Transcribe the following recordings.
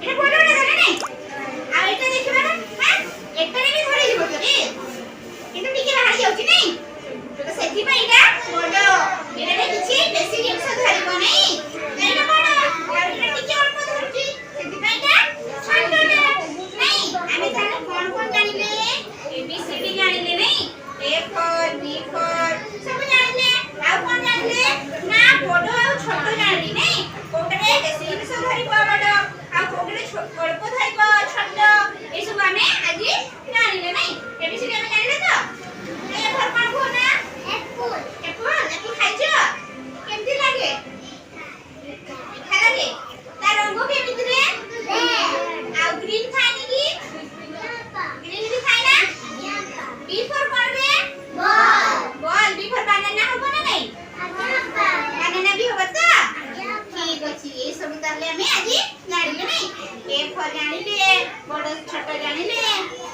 এটা বড় বড় ধরে নাই আর এটা দেখিবা না হ্যাঁ এটারে ବି ধরে ଯିବ ତ ରେ କିନ୍ତୁ ଟିକେ ବାହାରି ଯାଉଛି ନାଇଁ ତ ସେଥିପାଇଁ ଏଟା ବଡ ଏଟାରେ କିଛି ବେଶୀ ଜିନିଷ ଧରିବ ନାହିଁ ଜାଣିଲ କଣ ଆଉ ଏଟା ଟିକେ ଅଳ୍ପ ଧରୁଛି ସେଥିପାଇଁ ଏଟା ଛୋଟଟା ନାଇଁ ଆମେ ତାହେଲେ କଣ କଣ ଜାଣିଲେ ABCD ଜାଣିଲେ ନାଇଁ A for B for ସବୁ ଜାଣିଲେ ଆଉ କଣ ଜାଣିଲେ ନା ବଡ ଆଉ ଛୋଟ ଜାଣିଲେ ନାଇଁ କୋଉଟାରେ ବେଶୀ ଜିନିଷ ଧରିବ ବଡ ଆଉ କୋଉଟାରେ ଅଳ୍ପ ଧରିବ ଛୋଟ ଏ ସବୁ ଆମେ ଆଜି ଜାଣିଲେ ନାଇଁ ABCD ଆମେ ଜାଣିଲେ ତ A for କଣ କୁହ ନା apple ଖାଇଛ କେମିତି ଲାଗେ ମିଠା ଲାଗେ ତା ରଙ୍ଗ କେମିତି ରେ ଆଉ ଗ୍ରୀନ ଖାଇନି କି ଗ୍ରୀନ ବି ଖାଇନା B for କଣ ରେ ball B for banana ହବ ନା ନାଇଁ banana ବି ହବ ତ ठीक अछि ए सब ताले हमें आज जानिले नहीं ए फर जानिले बड़ छोट जानिले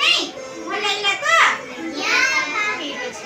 नहीं भल लागला तो ठीक अछि।